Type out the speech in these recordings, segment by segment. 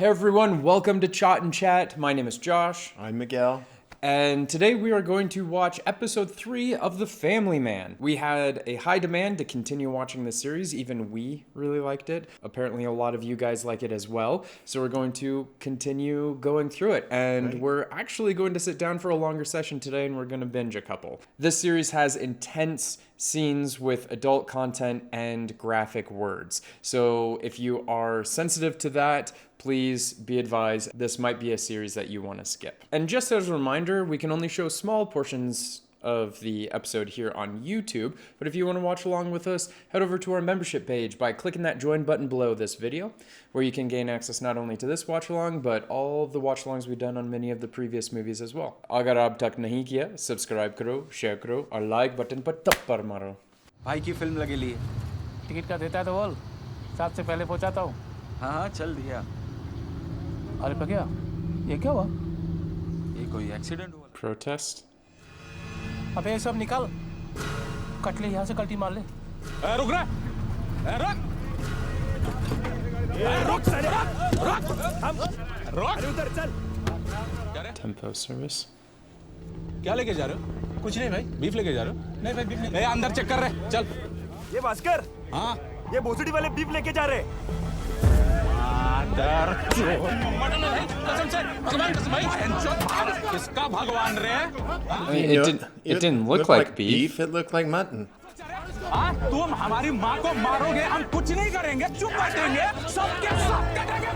Hey everyone, welcome to Chot and Chat. My name is Josh. I'm Miguel. And today we are going to watch episode 3 of The Family Man. We had a high demand to continue watching this series. Even we really liked it. Apparently a lot of you guys like it as well. So we're going to continue going through it. And we're actually going to sit down for a longer session today and we're going to binge a couple. This series has intense scenes with adult content and graphic words. So if you are sensitive to that, please be advised this might be a series that you want to skip. And just as a reminder, we can only show small portions of the episode here on YouTube, but if you want to watch along with us, head over to our membership page by clicking that join button below this video, where you can gain access not only to this watch along, but all of the watch alongs we've done on many of the previous movies as well. अगर आप तक नहीं किया, subscribe करो, share करो और like button पर थप्पड़ मारो. भाई की फिल्म लगे लिए। टिकट का देता है तो बोल, 7 से पहले पहुंचाता हूँ। हाँ चल दिया। अरे क्या ये क्या हुआ? ये कोई एक्सीडेंट हुआ? Protest? अबे ये सब निकाल, कट ले यहाँ से, कल्टी मार ले। रुक रहा, रुक उधर चल। Tempo service? क्या लेके जा रहे हो? कुछ नहीं भाई। बीफ लेके जा रहे हो? नहीं भाई, बीफ नहीं। ए अंदर चेक कर रहे, चल। ये भास्कर, हाँ ये भोसड़ी वाले बीफ लेके जा रहे हैं। मटन है कसम से, कसम भाई, किसका भगवान रे? I mean, it didn't look like beef. It looked like mutton. हाँ तुम हमारी माँ को मारोगे, हम कुछ नहीं करेंगे, चुप बैठेंगे, सबके सब करेंगे।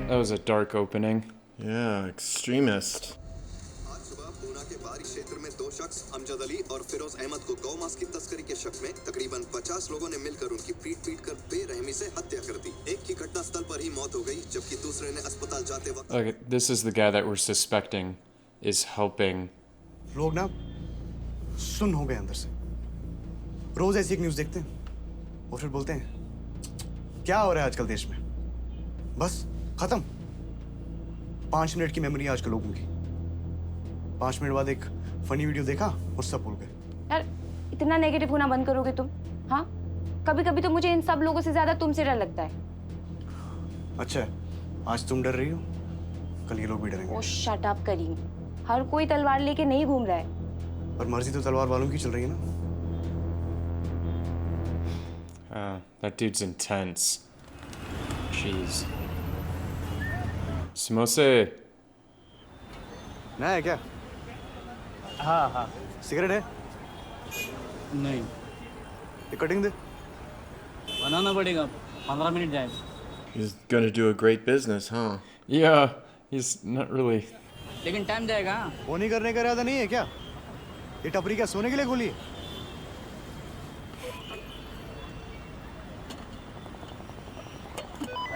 That was a dark opening. Yeah, extremist. आज सुबह पूना के बारी क्षेत्र में 2 शख्स अमजद अली और फिरोज अहमद को गौ मांस की तस्करी के शक में तकरीबन 50 लोगों ने मिलकर उनकी पीट कर बेरहमी से हत्या कर दी। एक की घटनास्थल पर ही मौत हो गई, जबकि दूसरे ने अस्पताल जाते वक्त Okay, this is the guy that we're suspecting is helping. लोग ना सुन हो गए अंदर से। रोज ऐसी एक न्यूज़ देखते हैं और फिर बोलते हैं क्या हो रहा है आजकल देश में। बस खत्म। 5 मिनट की मेमोरी आजकल लोगों की। 5 मिनट बाद एक फनी वीडियो देखा और सब भूल गए। यार इतना नेगेटिव होना बंद करोगे तुम? हाँ, कभी कभी तो मुझे इन सब लोगों से ज्यादा तुमसे डर लगता है। अच्छा, आज तुम डर रही हो, कल ये लोग भी डरेंगे। ओ शट अप करीम, हर कोई तलवार लेके नहीं घूम रहा है। पर मर्जी तो तलवार वालों की चल रही है ना। That dude's intense. Jeez. Samosa. नया है क्या? हाँ। सिगरेट है? नहीं, ये कटिंग दे। बनाना पड़ेगा, 15 मिनट जाए। He's gonna do a great business, huh? Yeah, he's not really. लेकिन टाइम जाएगा। वो नहीं करने का इरादा नहीं है क्या? ये टपरी क्या सोने के लिए खोली है?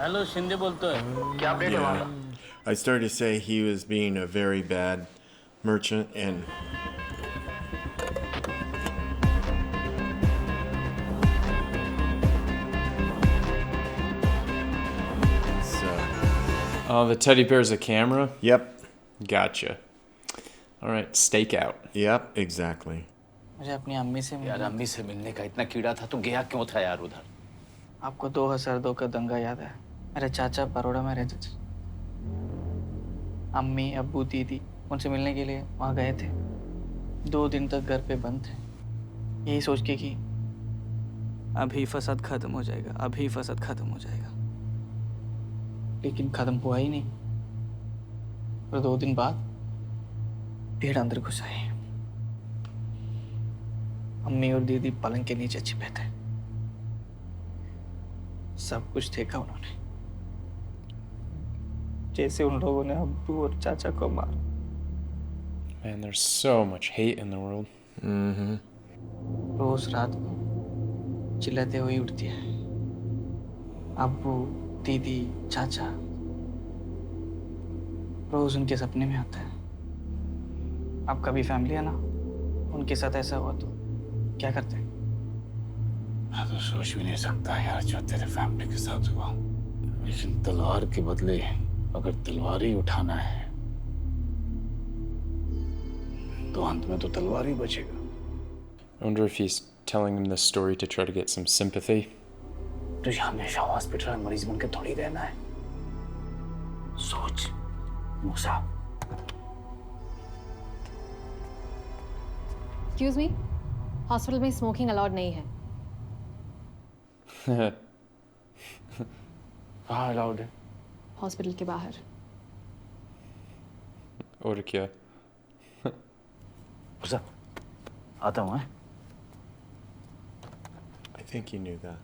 हेलो, शिंदे बोलते हैं। क्या अपडेट है वहाँ का? I started to say he was being a very bad merchant and Oh, the teddy bear's a camera? Yep, Gotcha. All right, stakeout. yep, exactly. मुझे अपनी अम्मी से यार अम्मी से मिलने का इतना कीड़ा था तो गया क्यों था यार उधर? आपको 2002 का दंगा याद है? मेरे चाचा बड़ौदा में रहते थे। अम्मी, अब्बू, दीदी उनसे मिलने के लिए वहाँ गए थे। 2 दिन तक घर पे बंद थे, यही सोच के कि अभी फसाद खत्म हो जाएगा, अभी फसाद खत्म हो जाएगा। लेकिन खत्म हुआ ही नहीं। और 2 दिन बाद भीड़ अंदर घुस आई। अम्मी और दीदी पलंग के नीचे छिपे थे। सब कुछ देखा उन्होंने, जैसे उन लोगों ने अब्बू और चाचा को मारा। Man, there's so much hate in the world. Mm-hmm. रोज रात को चिल्लाते हुए उठती है। अब्बू, दीदी, चाचा रोज उनके सपने में आता है। आपका भी फैमिली है ना, उनके साथ ऐसा हुआ तो क्या करते हैं? मैं तो सोच भी नहीं सकता यार जो तेरे फैमिली के साथ हुआ। लेकिन तलवार के बदले अगर तलवार ही उठाना है तो अंत में तो तलवार ही बचेगा। I wonder if he's telling him this story to try to get some sympathy. तुझे हमेशा हॉस्पिटल में मरीज बन के थोड़ी रहना है। सोच मूसा। एक्सक्यूज मी, हॉस्पिटल में स्मोकिंग अलाउड नहीं है। कहाँ अलाउड है? हॉस्पिटल के बाहर। और क्या? मूसा, आता हूँ। I think he knew that.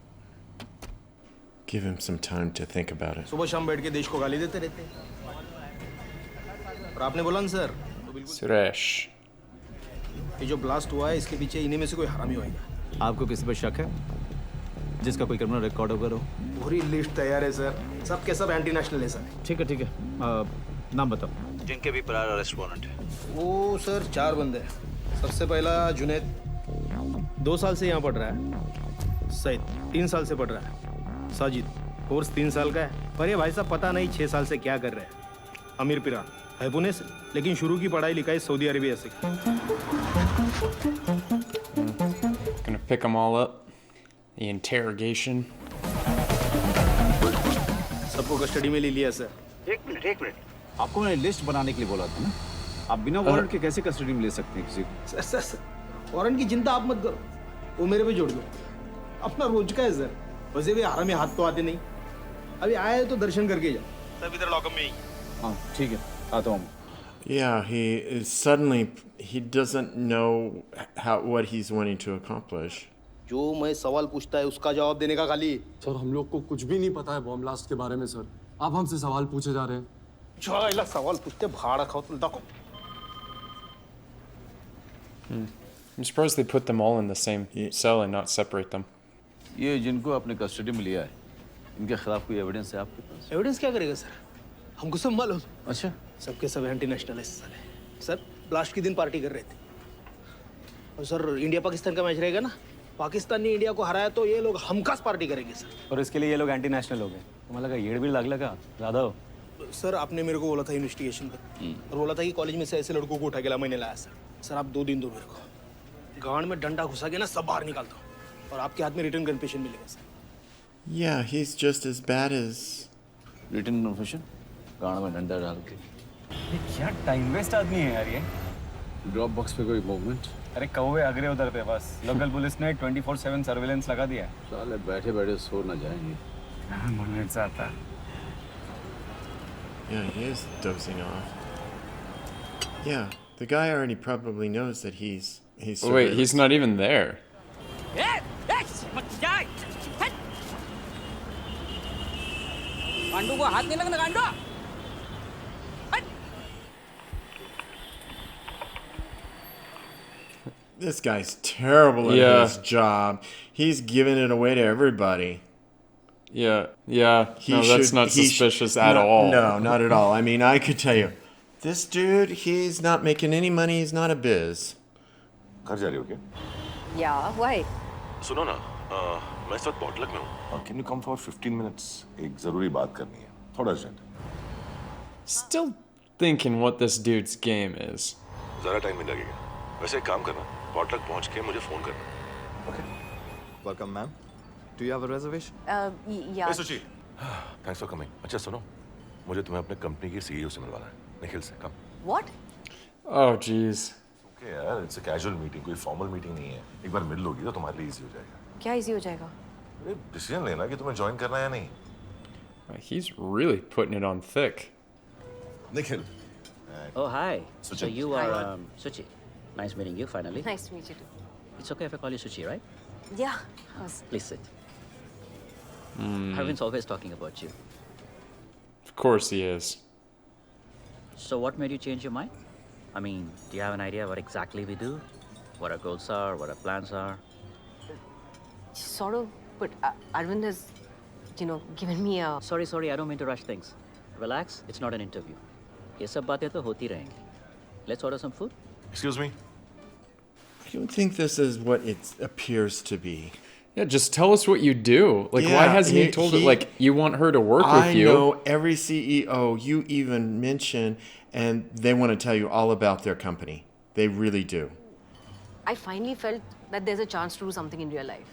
Give him some time to think about it. सुबह शाम बैठ के देश को गाली देते रहते हैं। और आपने बोला ना सर, तो बिल्कुल Suresh. ये जो ब्लास्ट हुआ है इसके पीछे इन्हीं में से कोई हरामी होगा। आपको किसी पर शक है जिसका कोई क्रिमिनल रिकॉर्ड वगैरह हो? पूरी लिस्ट तैयार है सर, सब के सब एंटी नेशनल है सर। ठीक है नाम बताओ। जिनके भी प्रायर अरेस्ट वारंट है वो सर 4 बंदे हैं। सबसे पहला जुनैद 2 साल से यहाँ पढ़ रहा है। सईद 3 साल से पढ़ रहा है। साजिद कोर्स 3 साल का है, पर ये भाई साहब पता नहीं 6 साल से क्या कर रहे हैं। अमीर पिरान है पुणे से, लेकिन शुरू की पढ़ाई लिखाई सऊदी अरेबिया से। Gonna pick them all up. The interrogation. सबको कस्टडी में ले लिया सर। एक मिनट। आपको मैंने लिस्ट बनाने के लिए बोला था ना। आप बिना वारंट के कैसे कस्टडी में ले सकते हैं किसी को? सर वारंट की चिंता आप मत करो, वो मेरे पे जोड़ दो। अपना रोज का है सर, वैसे भी हराम में हाथ तो आते नहीं। अभी आए हैं तो दर्शन करके जाओ। सब इधर लॉकअप में ही। हाँ ठीक है, आता हूँ। Yeah, he is suddenly he doesn't know what he's wanting to accomplish. जो मैं सवाल पूछता है उसका जवाब देने का खाली। सर हम लोग को कुछ भी नहीं पता है बॉम्ब ब्लास्ट के बारे में सर। आप हमसे सवाल पूछे जा रहे हैं। जो सवाल पूछते भाड़ा खाओ तुम देखो। I'm surprised they put them all in the same cell and not separate them. ये जिनको आपने कस्टडी में लिया है, इनके खिलाफ कोई एविडेंस है आपके पास? एविडेंस क्या करेगा सर, हमको सब मालूम। अच्छा, सबके सब एंटी नेशनल है सर। ब्लास्ट के दिन पार्टी कर रहे थे। और सर इंडिया पाकिस्तान का मैच रहेगा ना, पाकिस्तान ने इंडिया को हराया तो ये लोग हमखास पार्टी करेंगे सर। और इसके लिए ये लोग एंटी नेशनल हो गए। तुम्हें लगा येड़ भी लगा ज्यादा हो? सर आपने मेरे को बोला था इन्वेस्टिगेशन पे, और बोला था कि कॉलेज में से ऐसे लड़कों को उठा के मैंने लाया सर। आप 2 दिन दो मेरे को, गांड में डंडा घुसा के ना सब बाहर निकालता हूँ, और आपके हाथ में रिटर्न कन्फेशन मिलेगा sir. Yeah, he's just as bad as. Return confession? गांड में डंडा डाल के। ये क्या टाइम वेस्ट आदमी है यार ये। ड्रॉप बॉक्स पे कोई मूवमेंट? अरे कौवे अगरे उधर थे बस। लोकल पुलिस ने 24/7 सर्विलेंस लगा दिया है। साले बैठे बैठे सो ना जाएंगे। मन से आता। Yeah, he is dozing off. Yeah, the guy already probably knows that he's. Oh, wait, he's not even there. गांडू को हाथ नहीं लगना गांडू। This guy's terrible at his job. He's giving it away to everybody. Yeah. No, that's not suspicious at all. No, not at all. I mean, I could tell you, this dude, he's not making any money. He's not a biz. घर जा रही हो क्या? Yeah, why? सुनो ना, मैं इस वक्त पॉटलक में हूँ। Can you come for 15 minutes? एक जरूरी बात करनी है, थोड़ा urgent. Still thinking what this dude's game is. ज़रा टाइम नहीं लगेगा। वैसे एक काम करना, पॉटलक पहुँच के मुझे फोन करना। Okay. Welcome, ma'am. Do you have a reservation? Yeah. Hey, Suchi. Thanks for coming. अच्छा सुनो, मुझे तुम्हें अपने कंपनी के CEO से मिलवाना है, निखिल से। Come. What? Oh, jeez. Okay यार, it's a casual meeting, कोई formal meeting नहीं है। एक बार मिल लोगी तो तुम्हारे लिए easy हो जाएगा। क्या इजी हो जाएगा? अरे डिसीजन लेना कि तुम्हें ज्वाइन करना है या नहीं। He's really putting it on thick. Nikhil. Oh, hi. Suchi. So you are Suchi. Nice meeting you, finally. Nice to meet you too. It's okay if I call you Suchi, right? Yeah. Please sit. Arvind's always talking about you. Of course he is. So what made you change your mind? I mean, do you have an idea what exactly we do? What our goals are, what our plans are? Sort of, but Arvind has, given me a... Sorry, I don't mean to rush things. Relax, it's not an interview. ये सब बातें तो होती रहेंगी. Let's order some food. Excuse me? I don't think this is what it appears to be. Yeah, just tell us what you do. Like, why hasn't he told it? Like, you want her to work with you. I know every CEO you even mention, and they want to tell you all about their company. They really do. I finally felt that there's a chance to do something in real life.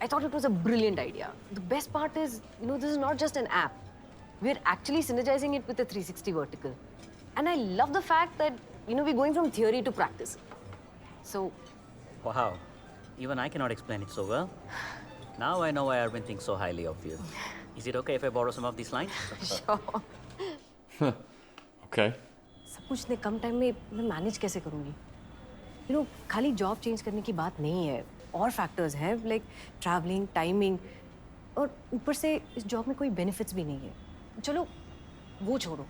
I thought it was a brilliant idea. The best part is, this is not just an app. We're actually synergizing it with a 360 vertical. And I love the fact that, we're going from theory to practice. So... Wow. Even I cannot explain it so well. Now I know why Arvind thinks so highly of you. Is it okay if I borrow some of these lines? Sure. Okay. सब कुछ इतने कम time में मैं manage कैसे करूँगी? खाली job change करने की बात नहीं है. और फैक्टर्स हैं लाइक ट्रैवलिंग, टाइमिंग और ऊपर से इस जॉब में कोई बेनिफिट्स भी नहीं है. चलो वो छोड़ो.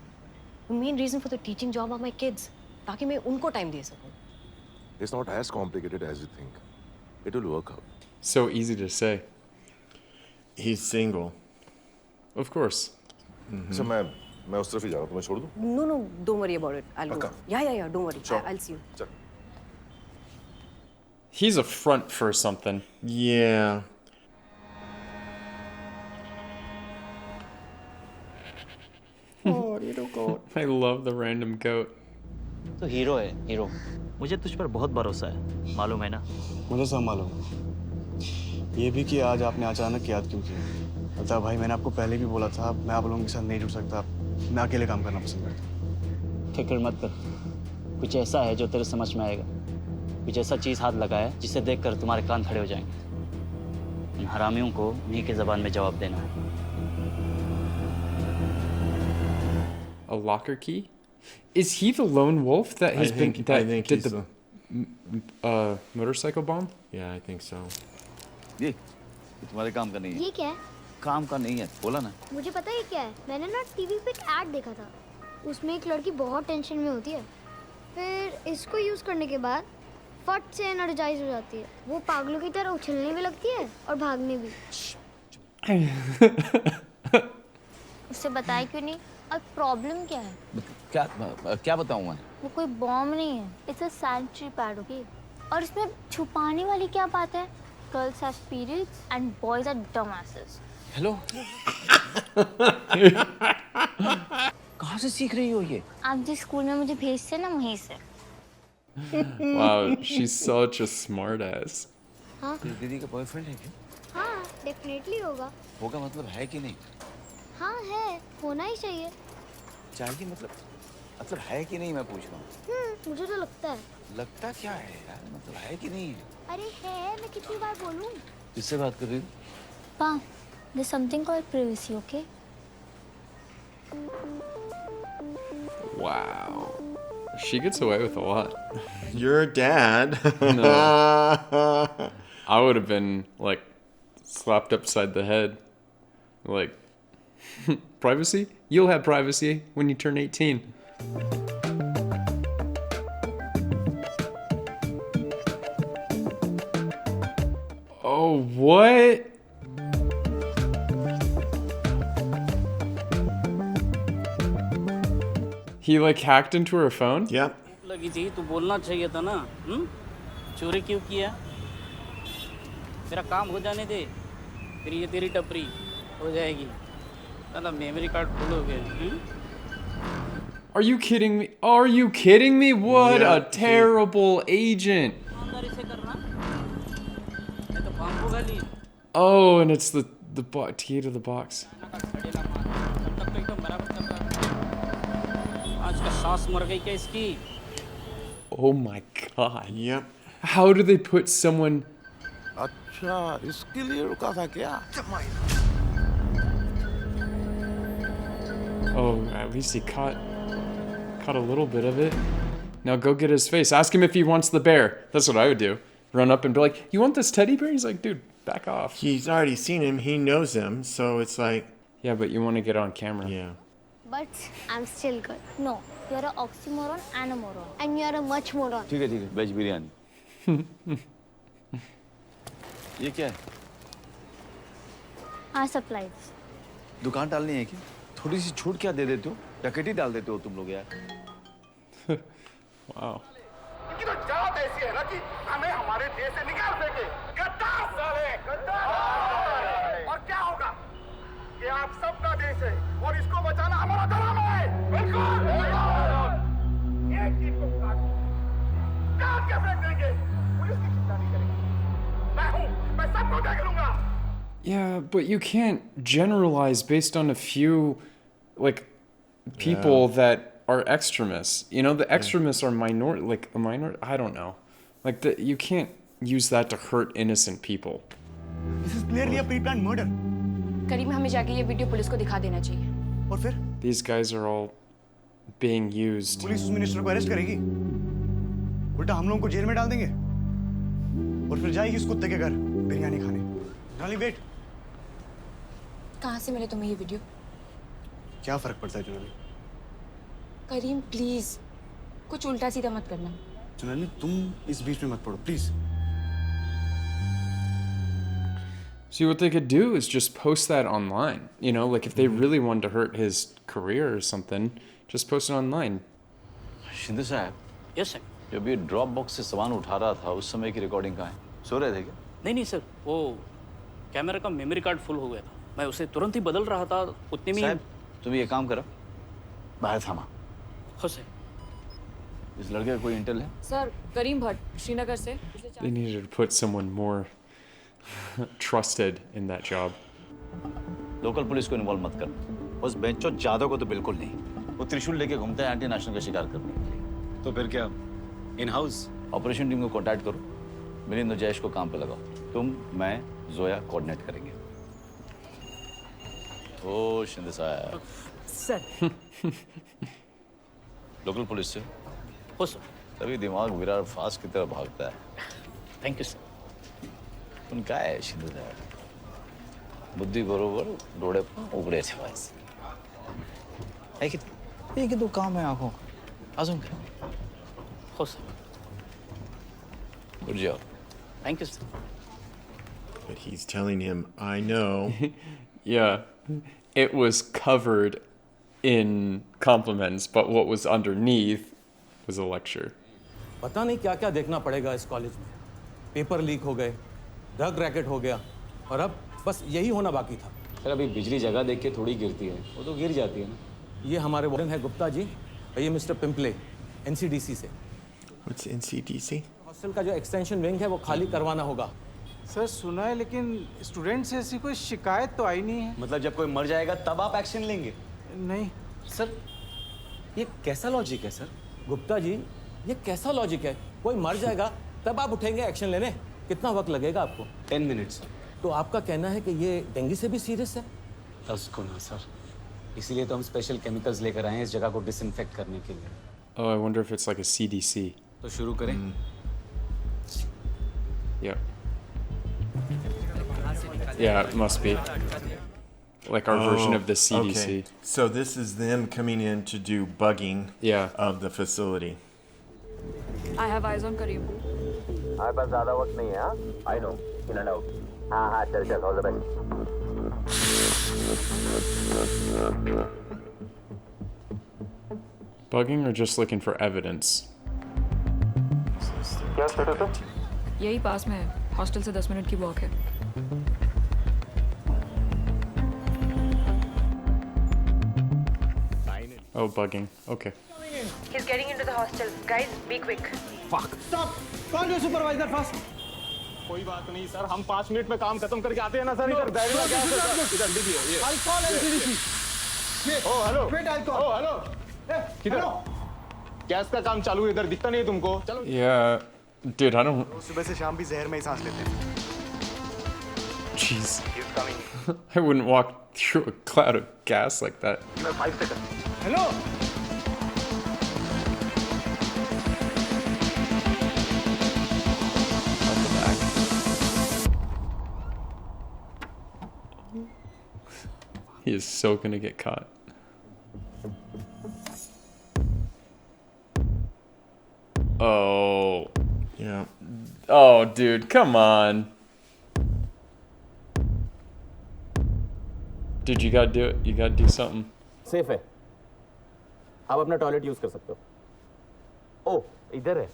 Main reason for the teaching job are my kids, ताकि मैं उनको टाइम दे सकूं. It's not as complicated as you think. It will work out. So easy to say. He's single. Of course. So मैं उस तरफ ही जा रहा हूँ, तुम्हें छोड़ दूँ? No, don't worry about it. I'll go. Yeah, don't worry. Sure. I'll see you. चल. He's a front for something. Yeah. Oh, little goat. I love the random goat. तो हीरो है, हीरो. मुझे तुझ पर बहुत भरोसा है, मालूम है ना? मुझे सब मालूम है. ये भी कि आज आपने अचानक याद क्यों किया? अल्ताफ भाई, मैंने आपको पहले भी बोला था, मैं आप लोगों के साथ नहीं जुड़ सकता. मैं अकेले काम करना पसंद करता हूँ. फिक्र मत कर. कुछ ऐसा है जो तेरे समझ में आएगा. कुछ ऐसा चीज़ हाथ लगा है जिसे देखकर तुम्हारे कान खड़े हो जाएंगे. इन हरामियों को उन्हीं की ज़बान में जवाब देना है. A locker key? Is he the lone wolf that has I think did he's the motorcycle bomb? Yeah, I think so. ये तुम्हारे काम का नहीं है. ये क्या है? काम का नहीं है, बोला ना. मुझे पता है क्या है. मैंने ना टीवी पे एक ऐड देखा था. उसमें एक लड़की बहुत टेंशन में होती है. फिर इसको यूज करने के बाद फट से एनर्जाइज हो जाती है. वो पागलों की तरह उछलने भी लगती है और भागने भी. उससे बताया क्यों नहीं? और प्रॉब्लम क्या है? क्या बताऊं मैं? वो कोई बॉम्ब नहीं है. It's a sanitary pad, okay? और इसमें छुपाने वाली क्या बात है? Girls have periods and boys are dumbasses. Hello. कहाँ से सीख रही हो ये? आप जिस स्कूल में मुझे भेजते ना, वहीं से. Wow, she's such a smartass. हाँ? तेरी दीदी का बॉयफ्रेंड है क्या? हाँ, डेफिनेटली होगा. होगा मतलब है कि नहीं? हाँ है, होना ही चाहिए. चाहिए मतलब है कि नहीं, मैं पूछ रहा हूँ. मुझे तो लगता है. लगता क्या है यार, मतलब है कि नहीं है? अरे है, मैं कितनी बार बोलूँ? किससे बात कर रही हो? पा, there's something called privacy, okay? Wow. She gets away with a lot. Your dad. No. I would have been, like, slapped upside the head. Like, privacy? You'll have privacy when you turn 18. Oh, what? He like hacked into her phone? Yep. लगी थी तो बोलना चाहिए था ना. चोरी क्यों किया? मेरा काम हो जाने दे. फिर ये तेरी टपरी हो जाएगी. साला मेमोरी कार्ड फुल हो गया. Are you kidding me? Are you kidding me? What Yeah, a terrible agent. ईमानदारी से करना. मैं तो बांबू गाली. Oh, and it's the key to the box. आज का सांस मर गई क्या इसकी? Oh my god. Yep. How do they put someone? अच्छा, इसके लिए रुका था क्या? Oh, at least he caught a little bit of it. Now go get his face. Ask him if he wants the bear. That's what I would do. Run up and be like, "You want this teddy bear?" He's like, "Dude, back off." He's already seen him. He knows him. So it's like. Yeah, but you want to get on camera. Yeah. But I'm still good. No, you're an oxymoron and a moron. And you're a much moron. ठीक है, veg biryani. ये क्या है? हाँ, supplies. दुकान डालनी है क्या? थोड़ी सी छूट क्या दे देते हो? डकैती डाल देते हो तुम लोग यार. Wow. इनकी तो जात ऐसी है ना कि हमें हमारे देश से निकाल देंगे. गद्दार साले, गद्दार. और क्या होगा? ये आप सबका देश है और इसको बचाना हमारा धर्म है. बिल्कुल. एक चीज को के फेंक देंगे। पुलिस की चिंता नहीं करेगी। मैं हूँ, मैं सबको देख लूंगा। Yeah, but you can't generalize based on a few, like, people that are extremists. You know, the extremists are a minor. I don't know. Like, you can't use that to hurt innocent people. This is clearly a pre-planned murder. करीम, हमें जाके ये video police को दिखा देना चाहिए। और फिर? These guys are all being used. Police उस मिनिस्टर को अरेस्ट करेगी, उल्टा हम लोगों को जेल में डाल देंगे, और फिर जाएगी उस कुत्ते के घर बिरयानी खाने। डाली वेट। कहाँ से मिले तुम्हें ये वीडियो? क्या फर्क पड़ता है जुनाली? करीम प्लीज, कुछ उल्टा सीधा मत करना। जुनाली, तुम इस बीच में मत पड़ो please. See, what they could do is just post that online. You know, like if they really wanted to hurt his career or something, just post it online. Shinde साहब, यस सर। जब ये ड्रॉप बॉक्स से सामान उठा रहा था उस समय की रिकॉर्डिंग कहाँ है? सो रहे थे क्या? नहीं सर, वो कैमरा का मेमोरी कार्ड फुल हो गया था। मैं उसे तुरंत ही बदल रहा था, उतने में। साहब, तुम ये काम करो, बाहर थामा। हो सर। इस लड़के का कोई इंटेल है? सर, करीम भट्ट श्रीनगर से। They needed to put someone more trusted in that job. Local police को इन्वॉल्व मत कर। उस बेंचो जादव को तो बिल्कुल नहीं। वो त्रिशूल लेके घूमता है एंटी नेशनल का शिकार करने के लिए। तो फिर क्या, इन हाउस ऑपरेशन टीम को कांटेक्ट करो, मिलिंद और जयेश को काम पे लगाओ। तुम, मैं, जोया कोऑर्डिनेट करेंगे। ओ शिंदे साहब। सर। लोकल पुलिस से हो सर। तभी दिमाग विराट फास्ट की तरह भागता है। Thank you sir. पण काय आहे शिंदे साहेब, बुद्धी बरोबर डोळे पण उघडे ठेवायचे आहे की नाही? एक तो काम आहे आखो, अजून काय? हो sir. Good job. Thank you sir. But he's telling him, I know. Yeah, it was covered in compliments, but what was underneath was a lecture. पता नहीं क्या क्या देखना पड़ेगा इस कॉलेज में। पेपर लीक हो गए, ड्रग रैकेट हो गया, और अब बस यही होना बाकी था। सर अभी बिजली जगह देख के थोड़ी गिरती है, वो तो गिर जाती है ना। ये हमारे वार्डन है गुप्ता जी, और ये मिस्टर पिंपले, एनसीडीसी से। What's NCDC? हॉस्टल का जो एक्सटेंशन विंग है वो खाली करवाना होगा। सर सुना है, लेकिन स्टूडेंट से ऐसी कोई शिकायत तो आई नहीं है। मतलब जब कोई मर जाएगा तब आप एक्शन लेंगे? नहीं सर, ये कैसा लॉजिक है सर? गुप्ता जी, ये कैसा लॉजिक है? कोई मर जाएगा तब आप उठेंगे एक्शन लेने? कितना वक्त लगेगा आपको? 10 मिनट्स। तो आपका कहना है कि ये डेंगू से भी सीरियस है? 10 गुना सर, इसीलिए तो हम स्पेशल केमिकल्स लेकर आए हैं इस जगह को डिसइंफेक्ट करने के लिए। Oh, I wonder if it's like a CDC. तो शुरू करें? Yeah. Yeah, it must be. Like our version of the CDC. Okay. So this is them coming in to do bugging of the facility. I have eyes on Kareem. हमारे पास ज़्यादा वक्त नहीं है, हाँ? I know, in and out. हाँ, चल, all the best. Bugging or just looking for evidence? क्या status है? यही पास में है, हॉस्टल से 10 मिनट की वॉक है। Oh, bugging. Okay. He's getting into the hostel. Guys, be quick. Fuck. Stop. Call your supervisor first. कोई बात नहीं सर, हम 5 मिनट में काम खत्म करके आते हैं ना सर। इधर डायरी लगा है सर, इधर लीजिए ये। I'll call NCDC. ओ हेलो। Wait, I'll call. ओ हेलो। किधर? गैस का काम चालू है, इधर दिखता नहीं है तुमको? चलो। Yeah, dude, I don't. सुबह से शाम भी जहर में ही सांस लेते हैं। Jeez. I wouldn't walk through a cloud of gas like that. 5 seconds. Hello. He is so gonna get caught. Oh. Yeah. Oh, dude, come on. Dude, you gotta do it. You gotta do something. Safe है, आप अपना toilet use कर सकते हो। ओह, इधर है।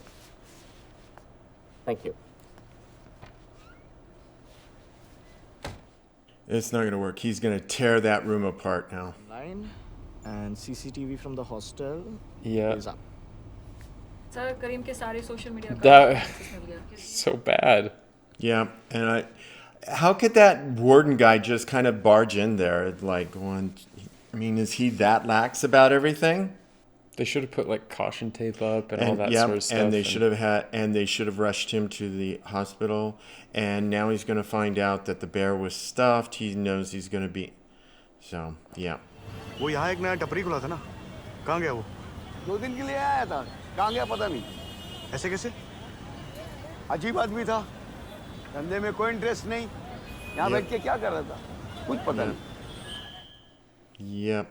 Thank you. It's not gonna work. He's gonna tear that room apart now. Line and CCTV from the hostel Yeah. is up. Sir Karim के सारे social media That so bad. Yeah, and how could that warden guy just kind of barge in there? Like, I mean, is he that lax about everything? They should have put like caution tape up and all that yeah, sort of stuff. and they should have rushed him to the hospital. And now he's going to find out that the bear was stuffed. He knows he's going to be. So, yeah. वो यहाँ एक नया टपरी खुला था ना, कहाँ गया वो? 2 दिन के लिए आया था, कहाँ गया पता नहीं। ऐसे कैसे? अजीब आदमी था, धंधे में कोई इंटरेस्ट नहीं, यहाँ बैठ के क्या कर रहा था, कुछ पता नहीं। Yep.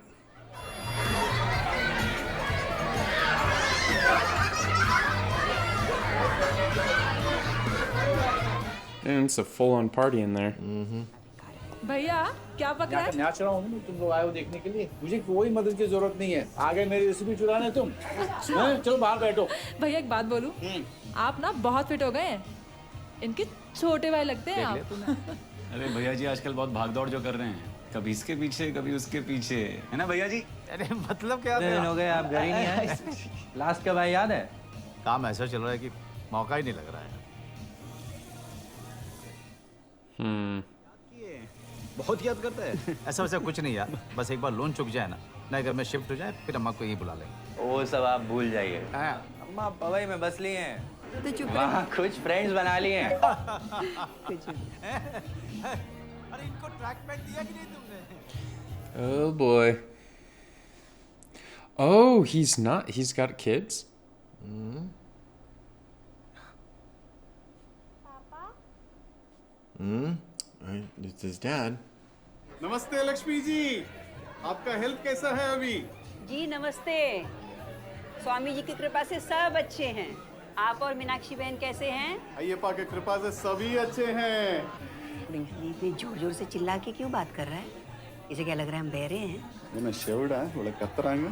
And it's a full-on party in there. भैया क्या पक रहा है? नाच रहा हूँ, तुम लोग आए हो देखने के लिए। मुझे कोई मदद की जरूरत नहीं है। आगे मेरी रेसिपी चुराने तुम। चलो बाहर बैठो। भैया एक बात बोलूं, आप ना बहुत फिट हो गए हैं। इनके छोटे भाई लगते हैं आप। अरे भैया जी आजकल बहुत भागदौड़ जो कर रहे हैं, कभी इसके पीछे कभी उसके पीछे, है ना भैया जी? अरे मतलब क्या? दिन हो गए आप घर ही नहीं आए। लास्ट कब आए याद है? काम ऐसा चल रहा है कि मौका ही नहीं लग रहा है। बहुत याद करता है। ऐसा वैसा कुछ नहीं यार, बस एक बार लोन चुक जाए ना, नए घर में शिफ्ट हो जाए, फिर अम्मा को यहीं बुला लेंगे। वो सब आप भूल जाइए। अम्मा पवई में बस लिए हैं, तो चुप वहाँ कुछ फ्रेंड्स बना लिए हैं। अरे इनको ट्रैक पैड दिया कि नहीं तुमने? Oh boy. Oh, he's got kids? It's his dad. नमस्ते लक्ष्मी जी, आपका हेल्थ कैसा है अभी? जी नमस्ते। स्वामी जी की कृपा से सब अच्छे हैं। आप और मीनाक्षी बहन कैसे हैं? अय्यप्पा की कृपा से सभी अच्छे हैं। इतनी जोर जोर से चिल्ला के क्यों बात कर रहा है? इसे क्या लग रहा है हम बहरे हैं? मैं शेवड़ा ಒಳ್ಳೆ ಕತ್ತರಾಂಗ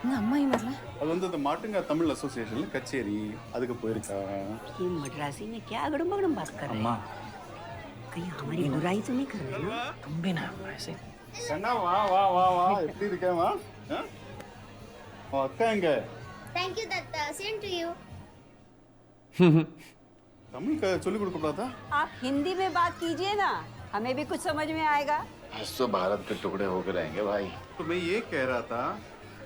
அம்மா ही मतलब அது வந்து இந்த மாட்டுங்க தமிழ் அசோசியேஷன்ல கச்சேரி அதுக்கு போயிருக்கா। ये मद्रासी में क्या अगड़म बगड़म बात कर रहे हैं? कहीं हमारी बुराई तो नहीं कर रहे ना? तुम भी ना ऐसे। கண்ணா வா வா வா வா எப்படி இருக்கேமா? அக்கா எங்க? Thank you Datta, same to you. Tamil சொல்லி கொடுக்க கூடாதா? आप हिंदी में बात कीजिए ना, हमें भी कुछ समझ में आएगा। आज तो भारत के टुकड़े होकर रहेंगे भाई। तो मैं ये कह रहा था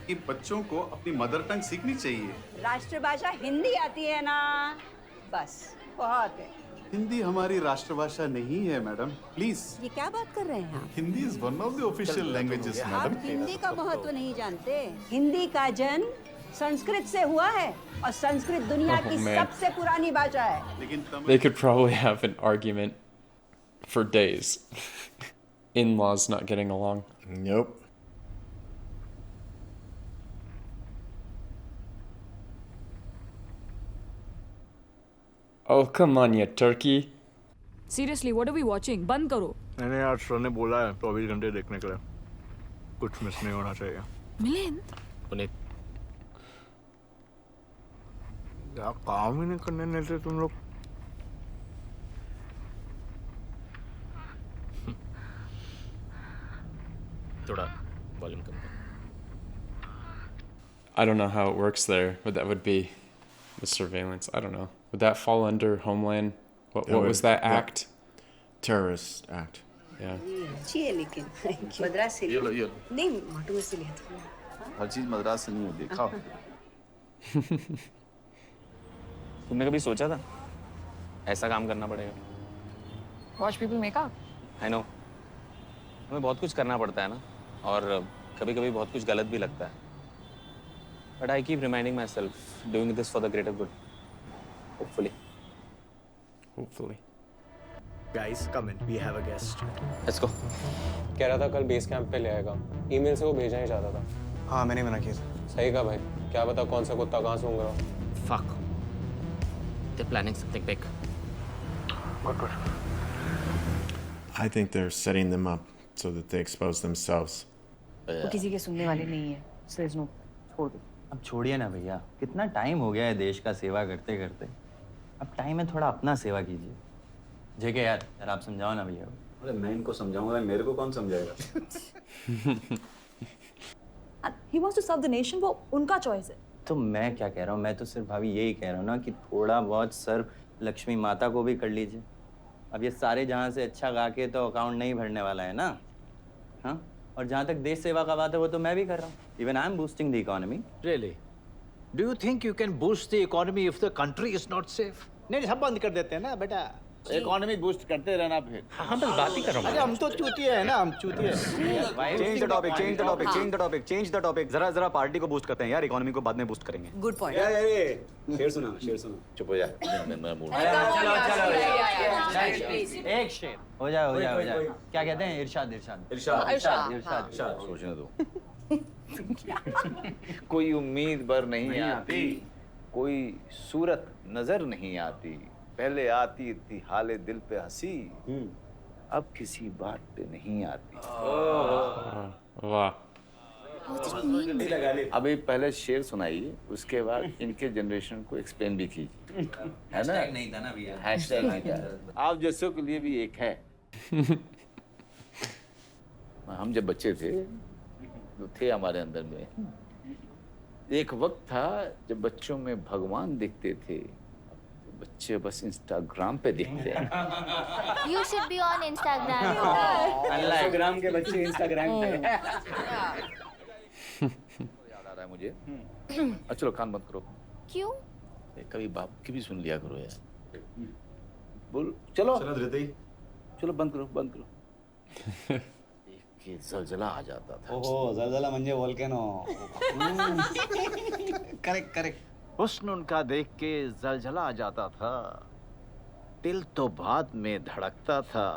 कि बच्चों को अपनी मदर टंग सीखनी चाहिए। राष्ट्रभाषा हिंदी आती है ना, बस बहुत है। हिंदी हमारी राष्ट्रभाषा नहीं है मैडम, प्लीज। ये क्या बात कर रहे हैं आप? Hindi is one of the official languages आप मैडम। हिंदी का महत्व नहीं जानते। हिंदी का जन्म संस्कृत से हुआ है और संस्कृत दुनिया की man. सबसे पुरानी भाषा है। They could probably have an argument for days. In-laws not getting along. Nope. Oh, come on, you turkey. Seriously, what are we watching? बंद करो। मैंने यार सर ने बोला है 24 घंटे देखने के लिए, कुछ मिस नहीं होना चाहिए। मिलिंद, पुनीत, क्या काम ही नहीं करने देते तुम लोग? थोड़ा वॉल्यूम कम कर। I don't know how it works there, but that would be the surveillance. I don't know. Would that fall under Homeland? What was that act? Terrorist act. Yeah. अच्छी है लेकिन मद्रास से ये लो नहीं माटू से लिया था। हर चीज मद्रास से नहीं होती, खाओ। तुमने कभी सोचा था ऐसा काम करना पड़ेगा? watch people make up. I know, हमें बहुत कुछ करना पड़ता है ना, और कभी कभी बहुत कुछ गलत भी लगता है, but I keep reminding my self doing this for the greater good, hopefully. Guys, come in. We have a guest. Let's go. कह रहा था कल बेस कैंप पे ले आएगा, ईमेल से वो भेजना ही चाहता था। हाँ मैंने मना किया था। सही कहा भाई, क्या पता कौन सा कुत्ता कहाँ सूंघ रहा हो। Fuck. They're planning something big. I think they're setting them up so that they expose themselves. वो किसी के सुनने वाले नहीं है। Says no. छोड़ दो। अब छोड़िए ना भैया, कितना टाइम हो गया है देश का सेवा करते करते, अब टाइम है थोड़ा अपना सेवा कीजिए। जेके यार आप समझाओ ना भैया। अरे मैं इनको समझाऊंगा, मेरे को कौन समझाएगा? He wants to serve the nation, वो उनका चॉइस है। तो मैं क्या कह रहा हूँ, मैं तो सिर्फ भाभी यही कह रहा हूँ ना कि थोड़ा बहुत सर्व लक्ष्मी माता को भी कर लीजिए। अब ये सारे जहाँ से अच्छा गा के तो अकाउंट नहीं भरने वाला है ना, हाँ? और जहाँ तक देश सेवा का बात है वो तो मैं भी कर रहा हूँ। Even I am boosting the economy. Really? Do you think you can boost the economy if the country is not safe? नहीं सब बंद कर देते हैं ना बेटा, इकोनॉमी बूस्ट करते रहना फिर। हाँ बस बात ही कर रहा हूँ। अरे हम तो चूतिए हैं ना, हम चूतिए। Change the topic, change the topic, change the topic, change the topic. जरा पार्टी को बूस्ट करते हैं यार, इकोनॉमी को बाद में बूस्ट करेंगे। Good point. शेर सुना, शेर सुना। चुप हो जा, मैं बोल एक शेर हो जाए, हो जाए, हो जाए। क्या कहते हैं? इरशाद, इरशाद, इरशाद, इरशाद, इरशाद। सोचने दो। कोई उम्मीद बर नहीं आती, कोई सूरत नजर नहीं आती, पहले आती थी हाले दिल पे हंसी, अब किसी बात पे नहीं आती। वाह। अभी पहले शेर सुनाइए, उसके बाद इनके जनरेशन को एक्सप्लेन भी कीजिए, है ना? नहीं था ना भैया। हैशटैग नहीं था। आप जैसों के लिए भी एक है। हम जब बच्चे थे तो थे हमारे अंदर में एक वक्त था जब बच्चों में भगवान दिखते थे, बच्चे बस इंस्टाग्राम पे दिखते हैं। You should be on Instagram. Instagram के बच्चे इंस्टाग्राम पे। याद आ रहा है मुझे। चलो कान बंद करो। क्यों? कभी बाप की भी सुन लिया करो यार। बोल चलो। चलो बंद करो, बंद करो। कि जलजला आ जाता था। ओहो, जलजला म्हणजे वोल्केनो। Correct, correct. हुस्न उनका देख के जलजला आ जाता था, दिल तो बाद में धड़कता था,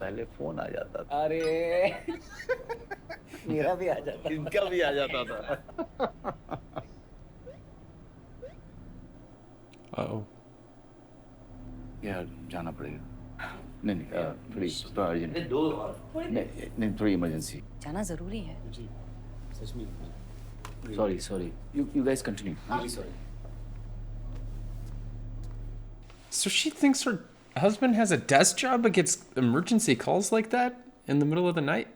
पहले फोन आ जाता था। अरे मेरा भी आ जाता, इनका भी आ जाता था। यार जाना पड़ेगा। नहीं थोड़ी अर्जेंट। नहीं थोड़ी इमरजेंसी। जाना जरूरी है। सच में। Sorry. You guys continue. Really sorry. So she thinks her husband has a desk job but gets emergency calls like that in the middle of the night?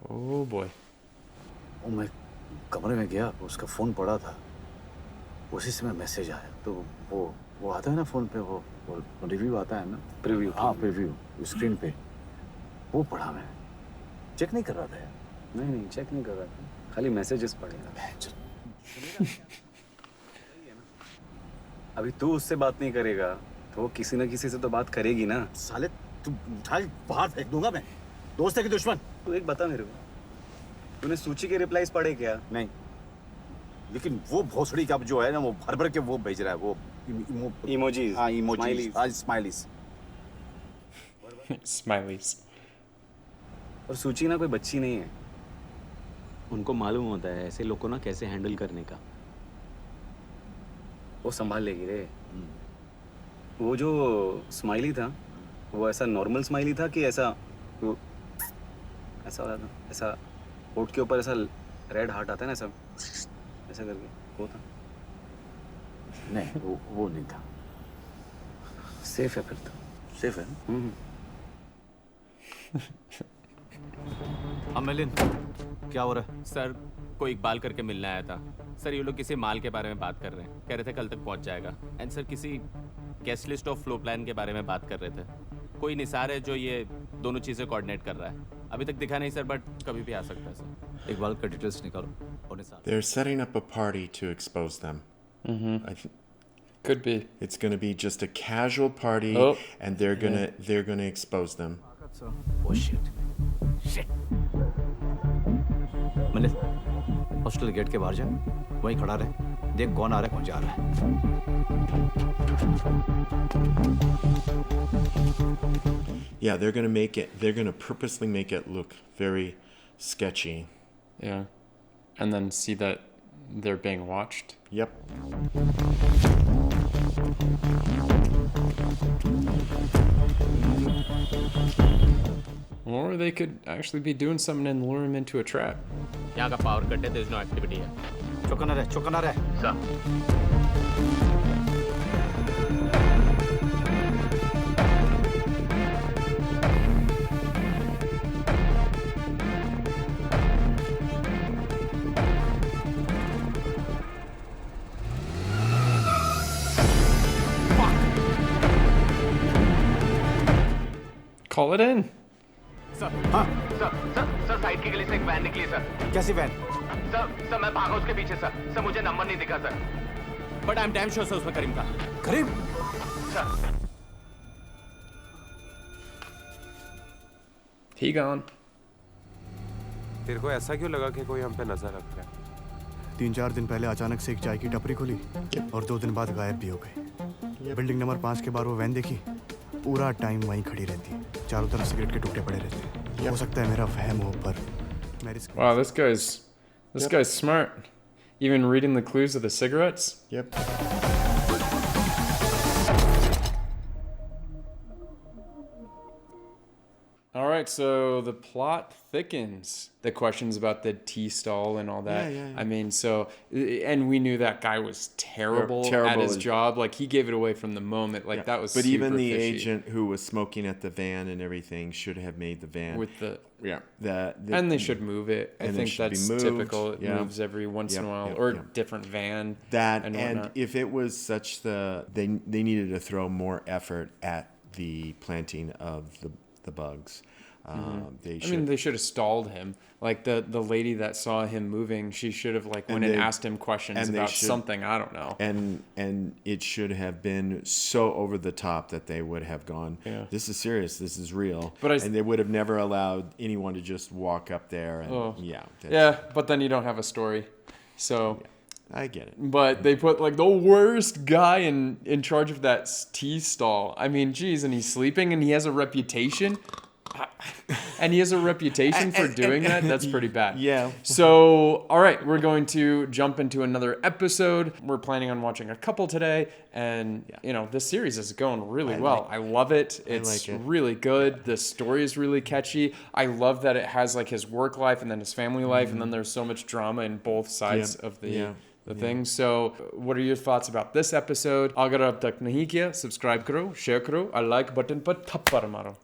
Oh boy. मैं कमरे में गया, उसका फोन पड़ा था, उसी समय मैसेज आया। तो वो आता है ना फोन पे, वो रिव्यू आता है ना, प्रीव्यू। हाँ प्रीव्यू स्क्रीन पे, वो पढ़ा मैं। चेक नहीं कर रहा था यार। नहीं चेक नहीं कर रहा था, खाली मैसेजेस पढ़े। अभी तू उससे बात नहीं करेगा तो वो किसी ना किसी से तो बात करेगी ना। साले तू बाहर फेंक दूंगा मैं। दोस्त है कि दुश्मन? तू एक बता मेरे को, तूने सूची के रिप्लाईज पढ़े क्या? नहीं, लेकिन वो भोसड़ी का जो है ना, वो भर के वो भेज रहा है, वो इमोजीज। हाँ इमोजीज, स्माइलीज। Smileys. और सूची ना कोई बच्ची नहीं है, उनको मालूम होता है ऐसे लोग को ना कैसे हैंडल करने का। वो संभाल लेगी रे। वो जो स्माइली था, वो ऐसा नॉर्मल स्माइली था कि ऐसा हो रहा था, ऐसा होठ के ऊपर ऐसा रेड हार्ट आता है ना, ऐसा करके, वो था? नहीं वो नहीं था। सेफ है फिर तो। सेफ है। मिलिन क्या हो रहा है? सर कोई इकबाल करके मिलने आया था। सर ये लोग किसी माल के बारे में बात कर रहे हैं, कह रहे थे कल तक पहुंच जाएगा। एंड सर किसी guest list of flow plan के बारे में बात कर रहे थे। कोई निसार है जो ये दोनों चीज़ें कोऑर्डिनेट कर रहा है। अभी तक दिखा नहीं सर, बट कभी भी आ सकता है सर। इकबाल का डिटेल्स निकालो और Nisar. They're setting up a party to expose them. Could be. It's going to be just a casual party, and they're gonna expose them. Oh shit. मैंने हॉस्टल गेट के बाहर जा, वहीं खड़ा रहे, देख कौन आ रहा है कौन जा रहा है। Yeah, they're gonna purposely make it look very sketchy. Yeah. And then see that they're being watched. Yep. Or they could actually be doing something and lure him into a trap. यहाँ का power cut है, there's no activity है। चौकना रहे। Call it in. Sir sir side की गली से एक van निकली सर. कैसी वैन? सर मैं भागा उसके पीछे सर मुझे नंबर नहीं दिखा sir. But I am damn sure sir उसमें करीम था. करीम? सर. He gone. तेरे को ऐसा क्यों लगा कि कोई हम पे नजर रख रहा है? 3-4 दिन पहले अचानक से एक चाय की टपरी खुली और 2 दिन बाद गायब भी हो गई। बिल्डिंग नंबर 5 के बाहर वो वैन देखी, पूरा टाइम वहीं खड़ी रहती है, चारों तरफ सिगरेट के टुकड़े पड़े रहते हैं। हो सकता है मेरा वहम हो, पर मेरी Wow, this guy's smart. Even reading the clues of the cigarettes. Yep. All right, so the plot thickens. The questions about the tea stall and all that. Yeah. I mean, so, and we knew that guy was terrible at his job. Like, he gave it away from the moment. Like, that was But super even the fishy. agent who was smoking at the van and everything should have made the van. With the... And they should move it. I think that's typical. It moves every once in a while. Or different van. And if it was such they needed to throw more effort at the planting of the bugs. They should have stalled him. Like the lady that saw him moving, she should have went and asked him questions about something. I don't know. And it should have been so over the top that they would have gone, this is serious, this is real. And they would have never allowed anyone to just walk up there. And, but then you don't have a story. So... I get it. But they put the worst guy in charge of that tea stall. I mean, geez, and he's sleeping and he has a reputation. And he has a reputation for doing that. That's pretty bad. Yeah. So, all right, we're going to jump into another episode. We're planning on watching a couple today. And, this series is going really well. I love it. It's really good. The story is really catchy. I love that it has his work life and then his family life. And then there's so much drama in both sides of the thing. So, what are your thoughts about this episode? अगर अब तक नहीं किया, subscribe करो, share करो, और like button पर थप्पड़ मारो.